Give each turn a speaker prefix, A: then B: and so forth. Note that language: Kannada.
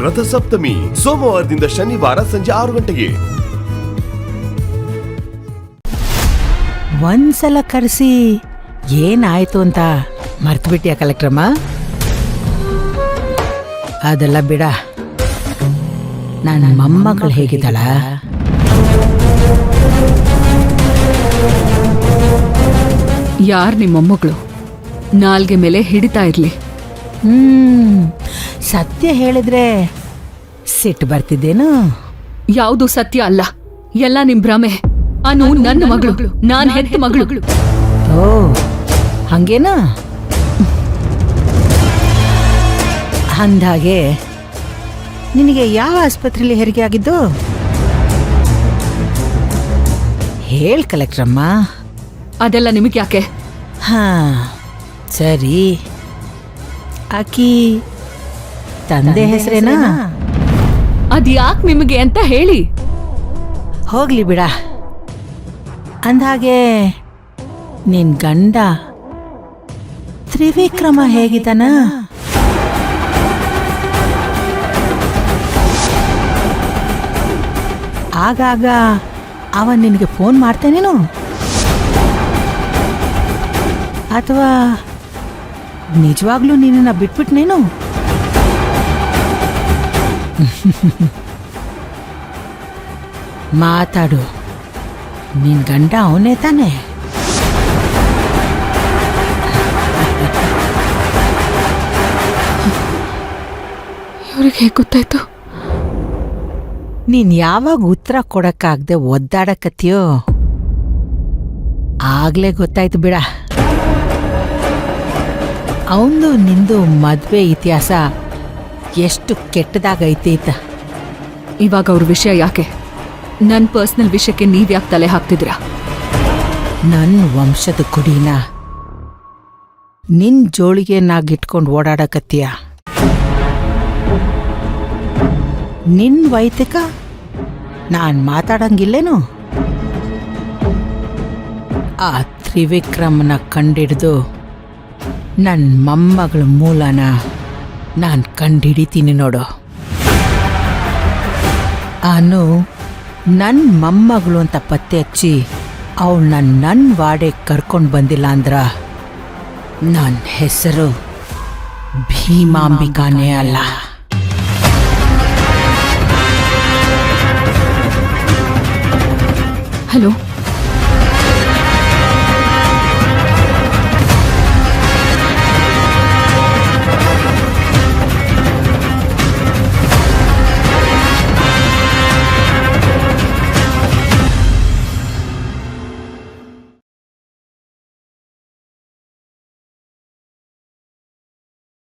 A: ರಥಸಪ್ತಮಿ ಸೋಮವಾರದಿಂದ ಶನಿವಾರ ಸಂಜೆ 6 ಗಂಟೆಗೆ.
B: ಒಂದ್ಸಲ ಕರೆಸಿ ಏನಾಯ್ತು ಅಂತ ಮರ್ತು ಬಿಟ್ಟಿಯ ಕಲೆಕ್ಟ್ರಮ್ಮ? ಅದೆಲ್ಲ ಬಿಡ, ನನ್ನ ಮೊಮ್ಮಗಳು ಹೇಗಿದ್ದಾಳ?
C: ಯಾರ್ ನಿಮ್ಮ ಮೊಮ್ಮಗಳು? ನಾಲ್ಗೆ ಮೇಲೆ ಹಿಡಿತಾ ಇರ್ಲಿ.
B: ಸತ್ಯ ಹೇಳಿದ್ರೆ ಸಿಟ್ಟು ಬರ್ತಿದ್ದೇನು?
C: ಯಾವುದು ಸತ್ಯ ಅಲ್ಲ, ಎಲ್ಲ ನಿಮ್ ಭ್ರಮೆ. ಅನು ನನ್ನ ಮಗಳು, ನಾನ್ ಹೆತ್ತ ಮಗಳು.
B: ಓ ಹಂಗೇನಾ? ಅಂದಾಗೆ ನಿನಗೆ ಯಾವ ಆಸ್ಪತ್ರೆಯಲ್ಲಿ ಹೆರಿಗೆ ಆಗಿದ್ದು? ಹೇಳ್ ಕಲೆಕ್ಟ್ರಮ್ಮ.
C: ಅದೆಲ್ಲ ನಿಮಗೆ ಯಾಕೆ?
B: ಹಾ ಸರಿ, ಆಕಿ ತಂದೆ ಹೆಸರೇನಾ?
C: ಅದ್ಯಾಕ್ ನಿಮಗೆ ಅಂತ ಹೇಳಿ.
B: ಹೋಗ್ಲಿ ಬಿಡ. ಅಂದ್ಹಾಗೆ ನಿನ್ ಗಂಡ ತ್ರಿವಿಕ್ರಮ ಹೇಗಿದ್ದಾನ? ಆಗಾಗ ಅವನ್ ನಿನಗೆ ಫೋನ್ ಮಾಡ್ತೇನೇನು? ಅಥವಾ ನಿಜವಾಗ್ಲೂ ನಿನ್ನ ಬಿಟ್ಬಿಟ್ನೇನು? ಮಾತಾಡು, ನಿನ್ ಗಂಡ ಅವನೇ ತಾನೆ?
C: ಇವ್ರಿಗೆ ಹೇಗೆ ಗೊತ್ತಾಯ್ತು?
B: ನೀನ್ ಯಾವಾಗ ಉತ್ತರ ಕೊಡಕ್ಕಾಗ್ದೆ ಒದ್ದಾಡಕತ್ತೀಯೋ ಆಗ್ಲೇ ಗೊತ್ತಾಯ್ತು ಬಿಡ. ಅವಂದು ನಿಂದು ಮದ್ವೆ ಇತಿಹಾಸ ಎಷ್ಟು ಕೆಟ್ಟದಾಗೈತಿ.
C: ಇವಾಗ ಅವ್ರ ವಿಷಯ ಯಾಕೆ? ನನ್ನ ಪರ್ಸನಲ್ ವಿಷಯಕ್ಕೆ ನೀವ್ಯಾಕೆ ತಲೆ ಹಾಕ್ತಿದ್ರ?
B: ನನ್ನ ವಂಶದ ಕುಡಿನ ನಿನ್ ಜೋಳಿಗೆನಾಗಿಟ್ಕೊಂಡು ಓಡಾಡಕತ್ತೀಯ. ನಿನ್ ವೈದಿಕ ನಾನ್ ಮಾತಾಡಂಗಿಲ್ಲೇನು? ಆ ತ್ರಿವಿಕ್ರಮನ ಕಂಡಿಡ್ದು ನನ್ನ ಮೊಮ್ಮಗಳ ಮೂಲನ ನಾನು ಕಂಡಿಡಿತೀನಿ ನೋಡು. ಅನು ನನ್ನ ಮೊಮ್ಮಗಳು ಅಂತ ಪತ್ತೆ ಹಚ್ಚಿ ಅವಳನ್ನ ನನ್ನ ವಾಡೆಗೆ ಕರ್ಕೊಂಡು ಬಂದಿಲ್ಲ ಅಂದ್ರ ನನ್ನ ಹೆಸರು ಭೀಮಾಂಬಿಕಾನೇ ಅಲ್ಲ.
C: ಹಲೋ,